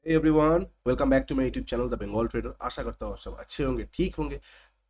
Hey everyone, welcome back to my YouTube channel the Bengal trader. आशा करता हूँ आप सब अच्छे होंगे, ठीक होंगे।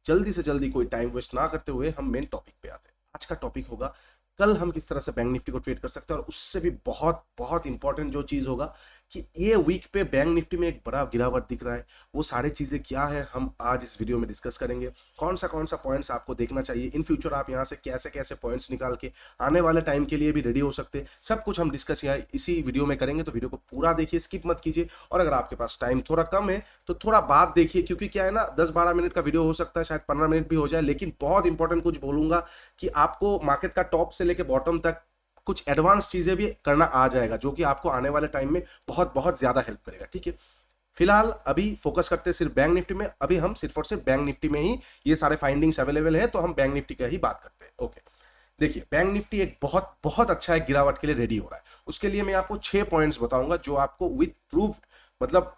जल्दी से जल्दी कोई टाइम वेस्ट ना करते हुए हम मेन टॉपिक पे आते हैं। आज का टॉपिक होगा कल हम किस तरह से बैंक निफ्टी को ट्रेड कर सकते हैं, और उससे भी बहुत बहुत इंपॉर्टेंट जो चीज़ होगा कि ये वीक पे बैंक निफ्टी में एक बड़ा गिरावट दिख रहा है। वो सारी चीज़ें क्या है हम आज इस वीडियो में डिस्कस करेंगे। कौन सा पॉइंट्स आपको देखना चाहिए, इन फ्यूचर आप यहाँ से कैसे कैसे पॉइंट्स निकाल के आने वाले टाइम के लिए भी रेडी हो सकते हैं, सब कुछ हम डिस्कस यहाँ इसी वीडियो में करेंगे। तो वीडियो को पूरा देखिए, स्किप मत कीजिए। और अगर आपके पास टाइम थोड़ा कम है तो थोड़ा बाद देखिए, क्योंकि क्या है ना, 10-12 मिनट का वीडियो हो सकता है, शायद 15 मिनट भी हो जाए, लेकिन बहुत इंपॉर्टेंट कुछ बोलूंगा कि आपको मार्केट का टॉप से लेकर बॉटम तक कुछ एडवांस चीजें भी करना आ जाएगा, जो कि आपको आने वाले टाइम में बहुत बहुत ज्यादा हेल्प करेगा। ठीक है, फिलहाल अभी फोकस करते हैं सिर्फ बैंक निफ्टी में। अभी हम सिर्फ और सिर्फ बैंक निफ्टी में ही ये सारे फाइंडिंग्स अवेलेबल है, तो हम बैंक निफ्टी का ही बात करते हैं। ओके, देखिए बैंक निफ्टी एक बहुत बहुत अच्छा एक गिरावट के लिए रेडी हो रहा है। उसके लिए मैं आपको 6 पॉइंट्स बताऊंगा जो आपको विथ प्रूफ, मतलब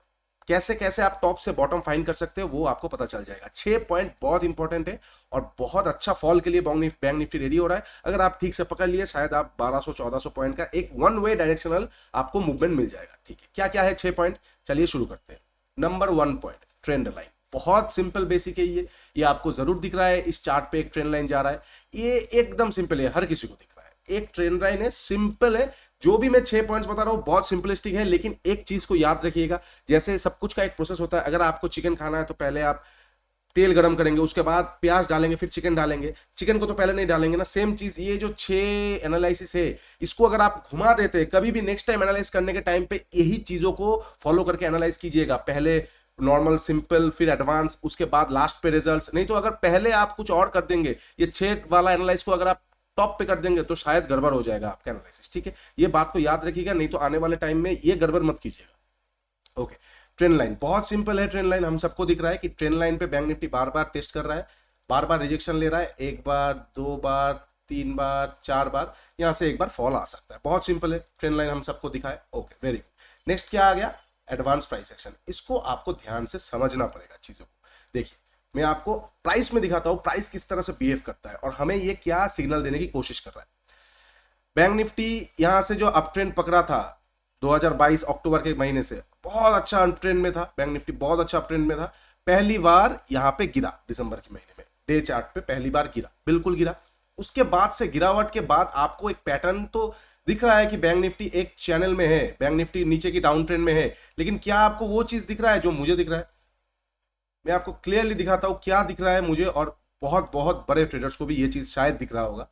कैसे कैसे आप टॉप से बॉटम फाइंड कर सकते हो, वो आपको पता चल जाएगा। 6 पॉइंट बहुत इंपॉर्टेंट है और बहुत अच्छा फॉल के लिए बैंक निफ्टी रेडी हो रहा है। अगर आप ठीक से पकड़ लिए, शायद आप 1200-1400 पॉइंट का एक वन वे डायरेक्शनल आपको मूवमेंट मिल जाएगा। ठीक है, क्या क्या है 6 पॉइंट, चलिए शुरू करते हैं। Number 1 point, trend line. बहुत सिंपल बेसिक है ये आपको जरूर दिख रहा है। इस चार्ट पे एक ट्रेंड लाइन जा रहा है, ये एकदम सिंपल है, हर किसी को दिख रहा है। एक ट्रेंड लाइन है, सिंपल है। जो भी मैं 6 पॉइंट्स बता रहा हूं बहुत सिंपलिस्टिक है, लेकिन एक चीज को याद रखिएगा, जैसे सब कुछ का एक प्रोसेस होता है। अगर आपको चिकन खाना है तो पहले आप तेल गरम करेंगे, उसके बाद प्याज डालेंगे, फिर चिकन डालेंगे। चिकन को तो पहले नहीं डालेंगे ना। सेम चीज ये जो 6 एनालिसिस है, इसको अगर आप घुमा देते हैं, कभी भी नेक्स्ट टाइम एनालाइज करने के टाइम पे यही चीजों को फॉलो करके एनालाइज कीजिएगा। पहले नॉर्मल सिंपल, फिर एडवांस, उसके बाद लास्ट पे रिजल्ट्स। नहीं तो अगर पहले आप कुछ और कर देंगे, ये 6 वाला एनालाइज को अगर आप टॉप पे कर देंगे तो शायद गड़बड़ हो जाएगा आपका एनालिसिस। ठीक है, ये बात को याद रखिएगा, नहीं तो आने वाले टाइम में ये गड़बड़ मत कीजिएगा। ओके, ट्रेंड लाइन बहुत सिंपल है। ट्रेंड लाइन हम सबको दिख रहा है कि ट्रेंड लाइन पे बैंक निफ्टी बार बार टेस्ट कर रहा है, बार बार रिजेक्शन ले रहा है। एक बार, दो बार, 3 बार, 4 बार, यहां से एक बार फॉल आ सकता है। बहुत सिंपल है, ट्रेंड लाइन हम सबको दिखा है। Okay, very good. नेक्स्ट क्या आ गया, एडवांस प्राइस एक्शन। इसको आपको ध्यान से समझना पड़ेगा चीजों को। देखिए, मैं आपको प्राइस में दिखाता हूं प्राइस किस तरह से बिहेव करता है और हमें ये क्या सिग्नल देने की कोशिश कर रहा है। बैंक निफ्टी यहां से जो अप ट्रेंड पकड़ा था 2022 अक्टूबर के महीने से, बहुत अच्छा अप ट्रेंड में था बैंक निफ्टी, बहुत अच्छा अप ट्रेंड में था। पहली बार यहां पे गिरा दिसंबर के महीने में, डे चार्ट पे पहली बार गिरा, बिल्कुल गिरा। उसके बाद से गिरावट के बाद आपको एक पैटर्न तो दिख रहा है कि बैंक निफ्टी एक चैनल में है, बैंक निफ्टी नीचे की डाउन ट्रेंड में है। लेकिन क्या आपको वो चीज दिख रहा है जो मुझे दिख रहा है? मैं आपको क्लियरली दिखाता हूं क्या दिख रहा है मुझे, और बहुत बहुत बड़े ट्रेडर्स को भी ये चीज शायद दिख रहा होगा।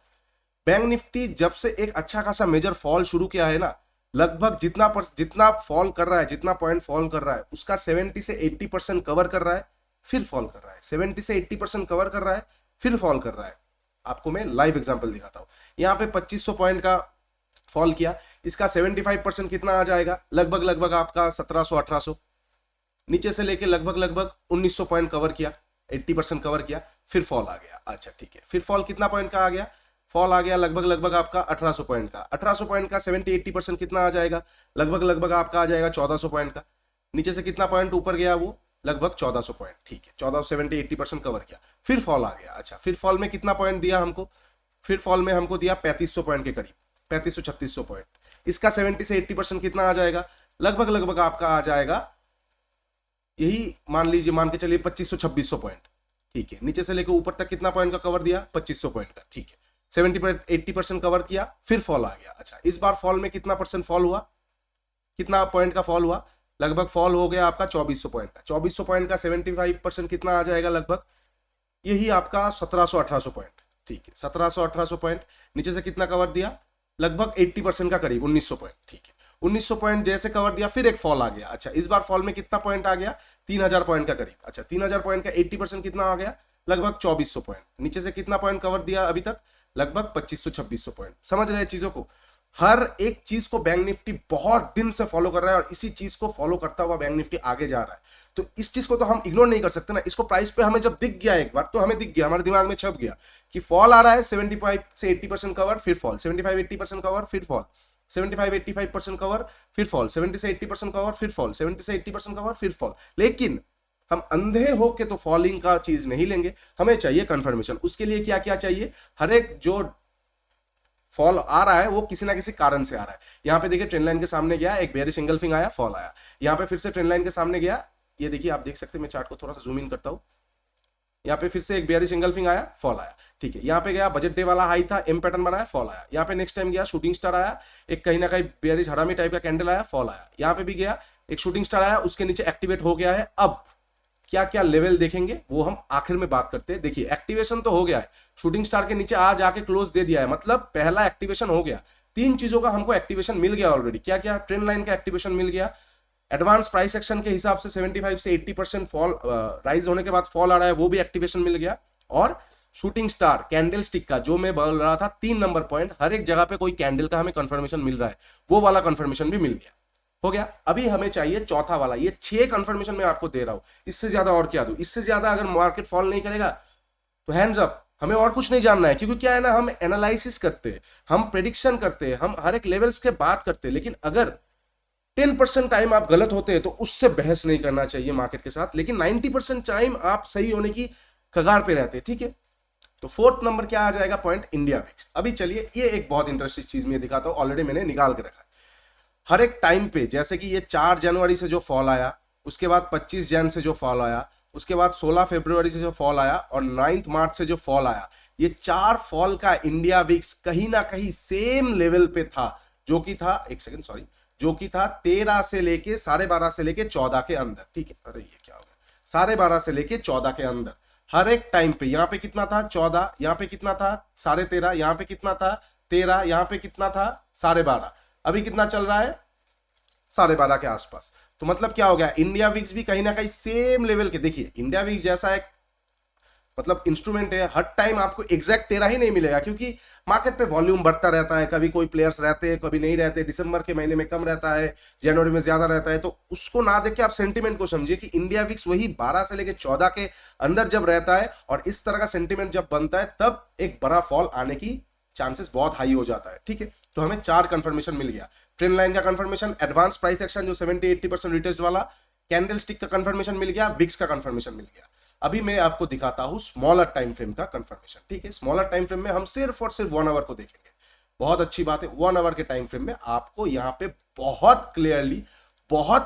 बैंक निफ्टी जब से एक अच्छा खासा मेजर फॉल शुरू किया है ना, लगभग जितना फॉल कर रहा है, जितना पॉइंट फॉल कर रहा है, उसका 70 से 80% कवर कर रहा है, फिर फॉल कर रहा है। 70 से 80% कवर कर रहा है, फिर फॉल कर रहा है। आपको मैं लाइव एग्जांपल दिखाता हूं। यहां पे 2500 पॉइंट का फॉल किया, इसका 75% कितना आ जाएगा, लगभग लगभग आपका 1700-1800। नीचे से लेके लगभग लगभग 1900 पॉइंट कवर किया, 80% कवर किया, फिर फॉल आ गया। अच्छा ठीक है, फिर फॉल कितना पॉइंट का आ गया, फॉल आ गया लगभग लगभग आपका 1800 पॉइंट का। 1800 पॉइंट का 70-80% कितना आ जाएगा, लगभग लगभग आपका आ जाएगा 1400 पॉइंट का। नीचे से कितना पॉइंट ऊपर गया, वो लगभग 1400 पॉइंट। ठीक है, 1400 70-80% कवर किया, फिर फॉल आ गया। अच्छा, फिर फॉल में कितना पॉइंट दिया हमको, फिर फॉल में हमको दिया 3500 पॉइंट के करीब, 3500-3600 पॉइंट। इसका 70 से 80% कितना आ जाएगा, लगभग लगभग आपका आ जाएगा, यही मान लीजिए, मान के चलिए 2500-2600 पॉइंट। ठीक है, नीचे से लेकर ऊपर तक कितना पॉइंट का कवर दिया, 2500 पॉइंट का। ठीक है, 70-80% कवर किया, फिर फॉल आ गया। अच्छा, इस बार फॉल में कितना परसेंट फॉल हुआ, कितना पॉइंट का फॉल हुआ, लगभग फॉल हो गया आपका 2400 पॉइंट का। 2400 पॉइंट का 75% कितना आ जाएगा, लगभग यही आपका 1700-1800 पॉइंट। ठीक है, 1700-1800 पॉइंट। नीचे से कितना कवर दिया, लगभग 80% का करीब 1900 पॉइंट। ठीक है, 1900 पॉइंट जैसे कवर दिया, फिर एक फॉल आ गया। अच्छा, इस बार फॉल में कितना पॉइंट आ गया, 3000 पॉइंट का करीब। अच्छा, 3000 पॉइंट का 80% कितना आ गया, लगभग 2400 पॉइंट। नीचे से कितना पॉइंट कवर दिया अभी तक, लगभग 2500-2600 पॉइंट। समझ रहे हैं चीजों को? हर एक चीज को बैंक निफ्टी बहुत दिन से फॉलो कर रहा है और इसी चीज को फॉलो करता हुआ बैंक निफ्टी आगे जा रहा है। तो इस चीज को तो हम इग्नोर नहीं कर सकते ना। इसको प्राइस पे हमें जब दिख गया एक बार, तो हमें दिख गया, हमारे दिमाग में छप गया कि फॉल आ रहा है, 75 से 80% कवर, फिर फॉल, 75-80% कवर, फिर फॉल, 75-85% कवर, फिर फॉल, 70 से 80% कवर, फिर फॉल, 70 से 80% कवर, फिर फॉल। लेकिन हम अंधे हो के तो फॉलिंग का चीज नहीं लेंगे, हमें चाहिए कंफर्मेशन। उसके लिए क्या क्या चाहिए, हर एक जो फॉल आ रहा है वो किसी ना किसी कारण से आ रहा है। यहाँ पे देखिए ट्रेंड लाइन के सामने गया, एक बेयरिश एंगल्फिंग आया, फॉल आया। यहाँ पे फिर से ट्रेंड लाइन के सामने गया, ये देखिए आप देख सकते हैं, मैं चार्ट को थोड़ा सा जूम इन करता हूँ। यहाँ पे फिर से एक बेयरिश एंगल्फिंग आया, फॉल आया, ठीक है। यहाँ पे गया, बजट डे वाला हाई था, एम पैटर्न बनाया, फॉल आया। यहाँ पे नेक्स्ट टाइम गया, शूटिंग स्टार आया, एक कहीं ना कहीं बेयरिश हरामी टाइप का कैंडल आया, फॉल आया। यहाँ पे भी गया, एक शूटिंग स्टार आया, उसके नीचे एक्टिवेट हो गया है। अब क्या क्या लेवल देखेंगे वो हम आखिर में बात करते हैं। देखिए एक्टिवेशन तो हो गया है, शूटिंग स्टार के नीचे आज आके क्लोज दे दिया है, मतलब पहला एक्टिवेशन हो गया। तीन चीजों का हमको एक्टिवेशन मिल गया ऑलरेडी। क्या क्या? ट्रेंड लाइन का एक्टिवेशन मिल गया, एडवांस प्राइस एक्शन के हिसाब से 75 से 80% फॉल राइज होने के बाद फॉल आ रहा है, वो भी एक्टिवेशन मिल गया। और शूटिंग स्टार कैंडल स्टिक का जो मैं बोल रहा था 3 नंबर पॉइंट, हर एक जगह पे कोई कैंडल का हमें कंफर्मेशन मिल रहा है, वो वाला कंफर्मेशन भी मिल गया, हो गया। अभी हमें चाहिए चौथा वाला। ये 6 कंफर्मेशन मैं आपको दे रहा हूं, इससे ज्यादा और क्या दूं? इससे ज्यादा अगर मार्केट फॉल नहीं करेगा तो हैंड्स अप, हमें और कुछ नहीं जानना है। क्योंकि क्या है ना, हम एनालिसिस करते हैं, हम प्रेडिक्शन करते हैं, हम हर एक लेवल्स के बात करते हैं, लेकिन अगर 10% टाइम आप गलत होते हैं तो उससे बहस नहीं करना चाहिए मार्केट के साथ, लेकिन 90% टाइम आप सही होने की कगार पे रहते हैं, ठीक है। तो फोर्थ नंबर क्या आ जाएगा पॉइंट? India VIX. अभी चलिए ये एक बहुत इंटरेस्टिंग चीज मैं दिखाता हूं, ऑलरेडी मैंने निकाल के रखा है। हर एक टाइम पे, जैसे कि ये 4 जनवरी से जो फॉल आया, उसके बाद 25 जन से जो फॉल आया, उसके बाद 16 फरवरी से जो फॉल आया, और 9 मार्च से जो फॉल आया, ये 4 फॉल का इंडिया विक्स कहीं ना कहीं सेम लेवल पे था, जो कि था, एक सेकंड सॉरी, जो कि था 13 से लेके 12.5 से लेके 14 के अंदर, ठीक है। अरे ये क्या हो गया, 12.5 से लेके 14 के अंदर हर एक टाइम पे। यहाँ पे कितना था? 14, यहाँ पे कितना था? 13.5, यहाँ पे कितना था? 13, यहाँ पे कितना था? 12.5। अभी कितना चल रहा है? 12.5 के आसपास। तो मतलब क्या हो गया, इंडिया विक्स भी कहीं ना कहीं सेम लेवल के। देखिए इंडिया विक्स जैसा एक मतलब इंस्ट्रूमेंट है, हर टाइम आपको एग्जैक्ट 13 ही नहीं मिलेगा, क्योंकि मार्केट पे वॉल्यूम बढ़ता रहता है, कभी कोई प्लेयर्स रहते हैं, कभी नहीं रहते। दिसंबर के महीने में कम रहता है, जनवरी में ज्यादा रहता है। तो उसको ना देख के आप सेंटीमेंट को समझिए कि इंडिया विक्स वही 12 से लेके 14 के अंदर जब रहता है, और इस तरह का सेंटीमेंट जब बनता है, तब एक बड़ा फॉल आने की चांसेस बहुत हाई हो जाता है, ठीक है। तो हमें 4 कंफर्मेशन मिल गया। ट्रेंड लाइन का कंफर्मेशन, एडवांस प्राइस एक्शन जो 70-80% रिटेस्ट वाला, कैंडल स्टिक का कंफर्मेशन मिल गया, विक्स का कंफर्मेशन मिल गया। अभी मैं आपको दिखाता हूं स्मॉलर टाइम फ्रेम का कंफर्मेशन, ठीक है। स्मॉलर टाइम फ्रेम में हम सिर्फ और सिर्फ 1 आवर को देखेंगे। बहुत अच्छी बात है, 1 आवर के टाइम फ्रेम में आपको यहां पे बहुत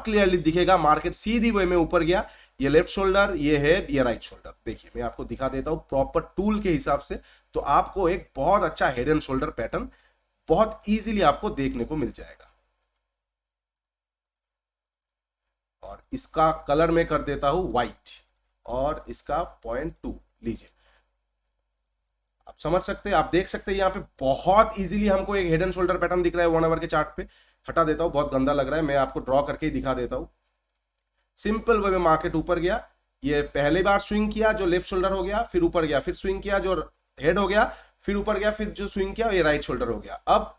क्लियरली दिखेगा मार्केट सीधी वे में ऊपर गया। ये लेफ्ट शोल्डर, ये हेड, ये राइट शोल्डर। देखिए मैं आपको दिखा देता हूं प्रॉपर टूल के हिसाब से, तो आपको एक बहुत अच्छा हेड एंड शोल्डर पैटर्न बहुत इजीली आपको देखने को मिल जाएगा। और इसका कलर मैं कर देता हूं व्हाइट, और इसका 0.2 लीजिए। आप समझ सकते हैं, आप देख सकते हैं यहाँ पे बहुत इजीली हमको एक हेड एंड शोल्डर पैटर्न दिख रहा है 1 आवर के चार्ट पे। हटा देता हूं, बहुत गंदा लग रहा है, मैं आपको ड्रॉ करके ही दिखा देता हूं। सिंपल वे में मार्केट ऊपर गया, ये पहली बार स्विंग किया जो लेफ्ट शोल्डर हो गया, फिर ऊपर गया, फिर स्विंग किया जो हेड हो गया, फिर ऊपर गया, फिर जो स्विंग किया ये राइट शोल्डर हो गया। अब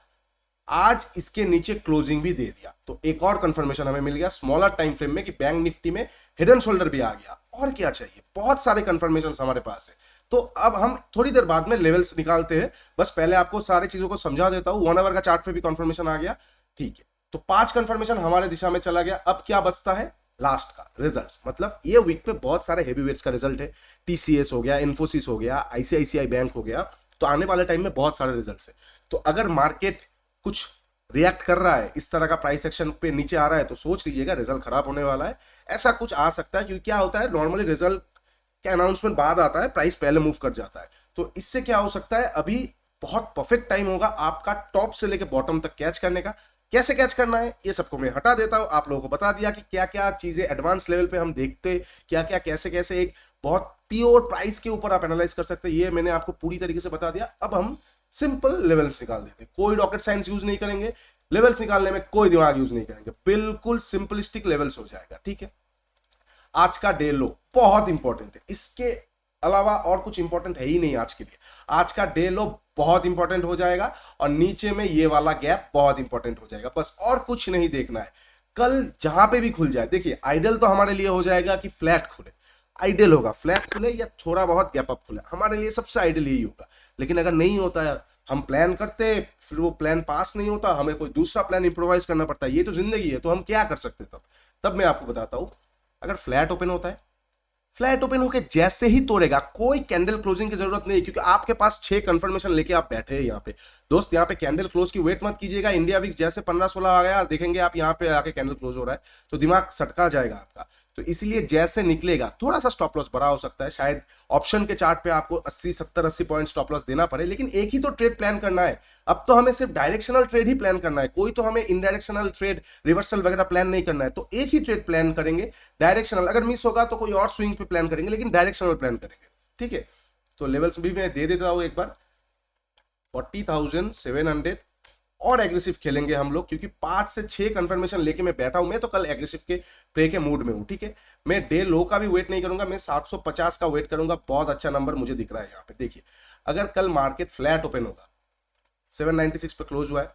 आज इसके नीचे क्लोजिंग भी दे दिया, तो एक और कंफर्मेशन हमें मिल गया स्मॉलर टाइम फ्रेम में कि बैंक निफ्टी में हिड एंड शोल्डर भी आ गया। और क्या चाहिए, बहुत सारे कंफर्मेशन हमारे पास है। तो अब हम थोड़ी देर बाद में लेवल्स निकालते हैं, बस पहले आपको सारी चीजों को समझा देता हूं। 1 आवर का चार्ट पे भी कंफर्मेशन आ गया, ठीक है। तो 5 कंफर्मेशन हमारे दिशा में चला गया। अब क्या बचता है? लास्ट का रिजल्ट्स। मतलब ये वीक पे बहुत सारे हेवी वेट्स का रिजल्ट है, टीसीएस हो गया, इन्फोसिस हो गया, आईसीआईसीआई बैंक हो गया। तो आने वाले टाइम में बहुत सारे रिजल्ट्स है। तो अगर मार्केट कुछ रिएक्ट कर रहा है, इस तरह का प्राइस एक्शन पे नीचे आ रहा है, तो सोच लीजिएगा रिजल्ट खराब होने वाला है। ऐसा कुछ आ सकता है, क्योंकि क्या होता है नॉर्मली रिजल्ट के अनाउंसमेंट बाद आता है, प्राइस पहले मूव कर जाता है। तो इससे क्या हो सकता है, अभी बहुत परफेक्ट टाइम होगा आपका टॉप से लेकर बॉटम तक कैच करने का। कैसे कैच करना है ये सबको मैं हटा देता हूं। आप लोगों को बता दिया कि क्या क्या चीजें एडवांस लेवल पे हम देखते, क्या क्या कैसे कैसे एक बहुत प्योर प्राइस के ऊपर आप एनालाइज कर सकते हैं, ये मैंने आपको पूरी तरीके से बता दिया। अब हम सिंपल लेवल्स निकाल देते, कोई रॉकेट साइंस यूज नहीं करेंगे, लेवल्स निकालने में कोई दिमाग यूज नहीं करेंगे, बिल्कुल सिंपलिस्टिक लेवल्स हो जाएगा, ठीक है। आज का डे लो बहुत इंपॉर्टेंट है, इसके अलावा और कुछ इंपॉर्टेंट है ही नहीं आज के लिए। आज का डे लो बहुत इंपॉर्टेंट हो जाएगा, और नीचे में ये वाला गैप बहुत इंपॉर्टेंट हो जाएगा, बस और कुछ नहीं देखना है। कल जहां पे भी खुल जाए, देखिए आइडियल तो हमारे लिए हो जाएगा कि फ्लैट खुले, आइडियल होगा फ्लैट खुले या थोड़ा बहुत गैप अप खुले, हमारे लिए सबसे आइडियल यही होगा। लेकिन अगर नहीं होता है, हम प्लान करते फिर वो प्लान पास नहीं होता, हमें कोई दूसरा प्लान इंप्रोवाइज करना पड़ता है, ये तो जिंदगी है। तो हम क्या कर सकते तब मैं आपको बताता हूं। अगर फ्लैट ओपन होता है, फ्लैट ओपन होकर जैसे ही तोड़ेगा, कोई कैंडल क्लोजिंग की जरूरत नहीं, क्योंकि आपके पास 6 कंफर्मेशन लेके आप बैठे हैं यहाँ पे। दोस्त यहाँ पे कैंडल क्लोज की वेट मत कीजिएगा। इंडिया विक्स जैसे 15-16 आ गया, देखेंगे आप यहाँ पे आके कैंडल क्लोज हो रहा है तो दिमाग सटका जाएगा आपका। तो इसलिए जैसे निकलेगा थोड़ा सा स्टॉप लॉस बड़ा हो सकता है, शायद ऑप्शन के चार्ट पे आपको 80-70-80 पॉइंट स्टॉप लॉस देना पड़े, लेकिन एक ही तो ट्रेड प्लान करना है। अब तो हमें सिर्फ डायरेक्शनल ट्रेड ही प्लान करना है, कोई तो हमें इनडायरेक्शनल ट्रेड रिवर्सल वगैरह प्लान नहीं करना है। तो एक ही ट्रेड प्लान करेंगे डायरेक्शनल, अगर मिस होगा तो कोई और स्विंग पे प्लान करेंगे, लेकिन डायरेक्शनल प्लान करेंगे, ठीक है। तो लेवल्स भी मैं दे देता हूं एक बार, 40,700 और एग्रेसिव खेलेंगे हम लोग, क्योंकि 5 से 6 कंफर्मेशन लेके मैं बैठा हूं। मैं तो कल एग्रेसिव के प्ले के मूड में हूं, ठीक है। मैं डे लो का भी वेट नहीं करूंगा, मैं 750 का वेट करूंगा। बहुत अच्छा नंबर मुझे दिख रहा है यहाँ पे। देखिए अगर कल मार्केट फ्लैट ओपन होगा, 796 पे क्लोज हुआ है,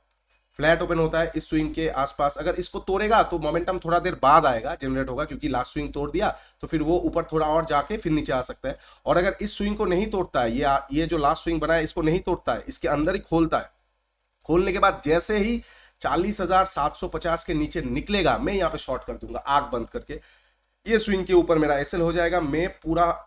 फ्लैट ओपन होता है इस स्विंग के आसपास, अगर इसको तोड़ेगा तो मोमेंटम थोड़ा देर बाद आएगा, जनरेट होगा, क्योंकि लास्ट स्विंग तोड़ दिया तो फिर वो ऊपर थोड़ा और जाके फिर नीचे आ सकता है। और अगर इस स्विंग को नहीं तोड़ता है, ये जो लास्ट स्विंग बना है इसको नहीं तोड़ता है, इसके अंदर ही खोलता है, खोलने के बाद जैसे ही 40,750 के नीचे निकलेगा, मैं यहाँ पे शॉर्ट कर दूंगा आंख बंद करके। ये स्विंग के ऊपर मेरा एसएल हो जाएगा। मैं पूरा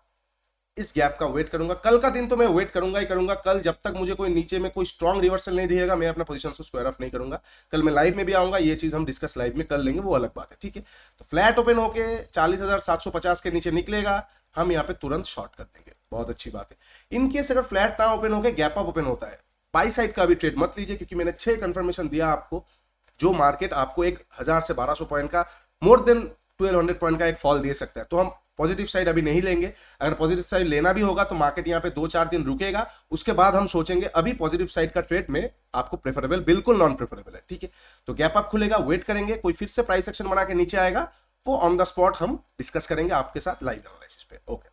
इस गैप का वेट करूंगा। कल का दिन तो मैं वेट करूंगा ही करूंगा। कल जब तक मुझे कोई नीचे में कोई स्ट्रॉन्ग रिवर्सल नहीं दिएगा, मैं अपना पोजीशन को स्क्वायर ऑफ नहीं करूंगा। कल मैं लाइव में भी आऊंगा, ये चीज हम डिस्कस लाइव में कर लेंगे, वो अलग बात है, ठीक है। तो फ्लैट ओपन होके 40,750 के नीचे निकलेगा, हम यहाँ पे तुरंत शॉर्ट कर देंगे, बहुत अच्छी बात है। इनकेस अगर फ्लैट ना ओपन होके गैप अप ओपन होता है, बाई साइड का भी ट्रेड मत लीजिए, क्योंकि मैंने 6 कंफर्मेशन दिया आपको, जो मार्केट आपको 1000 से 1200 पॉइंट का, मोर देन 1200 पॉइंट का एक फॉल दे सकता है। तो हम पॉजिटिव साइड अभी नहीं लेंगे। अगर पॉजिटिव साइड लेना भी होगा तो मार्केट यहाँ पे 2-4 दिन रुकेगा, उसके बाद हम सोचेंगे। अभी पॉजिटिव साइड का ट्रेड में आपको प्रेफरेबल, बिल्कुल नॉन प्रेफरेबल है, ठीक है। तो गैप अप खुलेगा, वेट करेंगे, कोई फिर से प्राइस एक्शन बना के नीचे आएगा, वो ऑन द स्पॉट हम डिस्कस करेंगे आपके साथ लाइव एनालिसिस पे, ओके।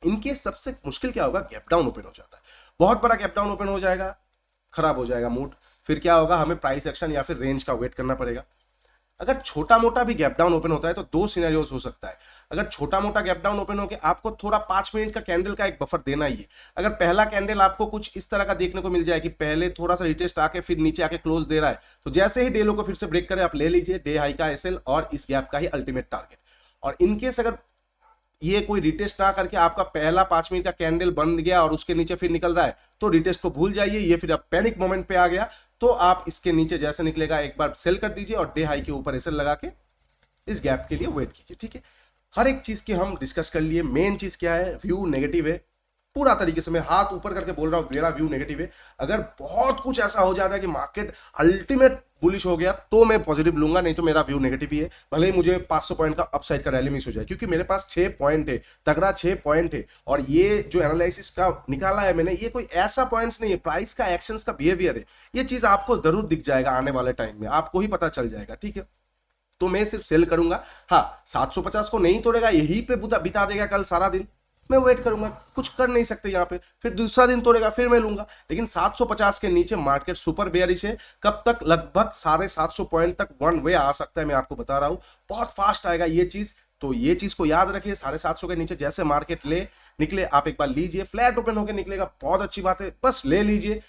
इनकेस सबसे मुश्किल क्या होगा, गैप डाउन ओपन हो जाता है, बहुत बड़ा गैप डाउन ओपन हो जाएगा, खराब हो जाएगा मूड, फिर क्या होगा, हमें प्राइस एक्शन या फिर रेंज का वेट करना पड़ेगा। अगर छोटा मोटा भी गैप डाउन ओपन होता है तो 2 सिनेरियोस हो सकता है। अगर छोटा मोटा गैप डाउन ओपन होकर आपको थोड़ा 5 मिनट का कैंडल का एक बफर देना ही है। अगर पहला कैंडल आपको कुछ इस तरह का देखने को मिल जाए कि पहले थोड़ा सा रिटेस्ट आके फिर नीचे आके क्लोज दे रहा है, तो जैसे ही डे लो को फिर से ब्रेक करे, आप ले लीजिए डे हाई का एसएल और इस गैप का ही अल्टीमेट टारगेट। और इनकेस अगर ये कोई रिटेस्ट ना करके आपका पहला 5 मिनट का कैंडल बंद गया और उसके नीचे फिर निकल रहा है, तो रिटेस्ट को भूल जाइए, ये फिर अब पैनिक मोमेंट पे आ गया, तो आप इसके नीचे जैसे निकलेगा एक बार सेल कर दीजिए और डे हाई के ऊपर एसएल लगा के इस गैप के लिए वेट कीजिए, ठीक है। हर एक चीज की हम डिस्कस कर लिए। मेन चीज क्या है, व्यू नेगेटिव है, पूरा तरीके से मैं हाथ ऊपर करके बोल रहा हूं, मेरा व्यू नेगेटिव है। अगर बहुत कुछ ऐसा हो जाता है कि मार्केट अल्टीमेट बुलिश हो गया तो मैं पॉजिटिव लूंगा, नहीं तो मेरा व्यू नेगेटिव ही है। भले ही मुझे 500 पॉइंट का अपसाइड का रैली मिस हो जाए, क्योंकि मेरे पास 6 पॉइंट है, तगड़ा 6 पॉइंट है। और ये जो एनालिसिस का निकाला है मैंने, ये कोई ऐसा पॉइंट्स नहीं है, प्राइस का, एक्शंस का, बिहेवियर है। ये चीज आपको जरूर दिख जाएगा आने वाले टाइम में, आपको ही पता चल जाएगा, ठीक है। तो मैं सिर्फ सेल करूंगा। हाँ, 750 को नहीं तोड़ेगा, यहीं पे बिता देगा कल सारा दिन, मैं वेट करूंगा, कुछ कर नहीं सकते यहाँ पे। फिर दूसरा दिन तोड़ेगा, फिर मैं लूंगा। लेकिन 750 के नीचे मार्केट सुपर बेयरिश है। कब तक? लगभग 750 पॉइंट तक वन वे आ सकता है, मैं आपको बता रहा हूं, बहुत फास्ट आएगा ये चीज। तो ये चीज को याद रखिए, 750 के नीचे जैसे मार्केट निकले, आप एक बार लीजिए। फ्लैट ओपन होकर निकलेगा, बहुत अच्छी बात है, बस ले लीजिए।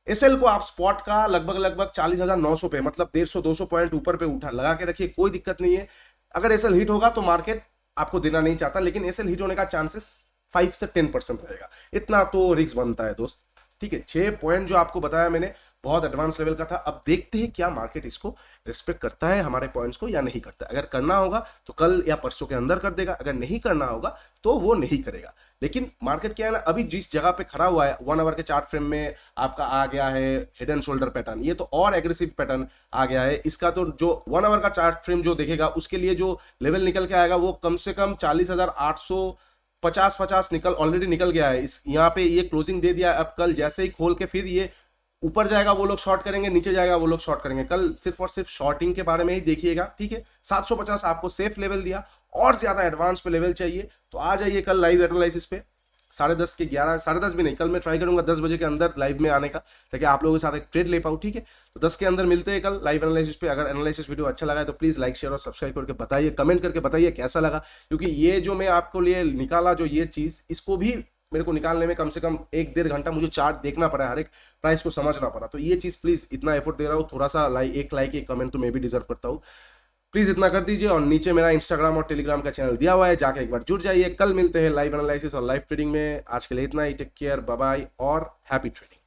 एसएल को आप स्पॉट का लगभग 40,900 पे, मतलब 150-200 पॉइंट ऊपर पे उठा लगा के रखिए, कोई दिक्कत नहीं है। अगर एसएल हिट होगा तो मार्केट आपको देना नहीं चाहता, लेकिन एसएल हिट होने का चांसेस 5 से 10% रहेगा, इतना तो रिस्क बनता है दोस्त, ठीक है। 6 पॉइंट जो आपको बताया मैंने, बहुत एडवांस लेवल का था। अब देखते हैं क्या मार्केट इसको रिस्पेक्ट करता है, हमारे पॉइंट्स को, या नहीं करता। अगर करना होगा तो कल या परसों के अंदर कर देगा, अगर नहीं करना होगा तो वो नहीं करेगा। लेकिन मार्केट क्या है ना, अभी जिस जगह पे खड़ा हुआ है 1 आवर के चार्ट फ्रेम में आपका आ गया है हेड एंड शोल्डर पैटर्न, ये तो और एग्रेसिव पैटर्न आ गया है इसका। तो जो 1 आवर का चार्ट फ्रेम जो देखेगा, उसके लिए जो लेवल निकल के आएगा वो कम से कम 40,850 ऑलरेडी निकल गया है। इस यहाँ पे ये क्लोजिंग दे दिया। अब कल जैसे ही खोल के फिर ये ऊपर जाएगा वो लोग शॉर्ट करेंगे, नीचे जाएगा वो लोग शॉर्ट करेंगे। कल सिर्फ और सिर्फ शॉर्टिंग के बारे में ही देखिएगा, ठीक है। 750 आपको सेफ लेवल दिया, और ज्यादा एडवांस पे लेवल चाहिए तो आ जाइए कल लाइव एनालिसिस पे 10:30 के 11, 10:30 भी नहीं, कल मैं ट्राई करूंगा 10 बजे के अंदर लाइव में आने का, ताकि आप लोगों के साथ एक ट्रेड ले पाऊँ, ठीक है। तो 10 के अंदर मिलते हैं कल लाइव एनालिसिस पे। अगर एनालिसिस वीडियो अच्छा लगा है तो प्लीज लाइक, शेयर और सब्सक्राइब करके बताइए, कमेंट करके बताइए कैसा लगा, क्योंकि ये जो मैं आपको लिए निकाला, जो ये चीज, इसको भी मेरे को निकालने में कम से कम 1-1.5 घंटा मुझे चार्ट देखना पड़ा, हर एक प्राइस को समझना पड़ा। तो ये चीज प्लीज, इतना एफर्ट दे रहा हूँ, थोड़ा सा एक लाइक एक कमेंट तो मैं भी डिजर्व करता हूँ, प्लीज इतना कर दीजिए। और नीचे मेरा इंस्टाग्राम और टेलीग्राम का चैनल दिया हुआ है, जाके एक बार जुड़ जाइए। कल मिलते हैं लाइव एनालिसिस और लाइव ट्रेडिंग में। आज के लिए इतना ही, टेक केयर, बाय बाय और हैप्पी ट्रेडिंग।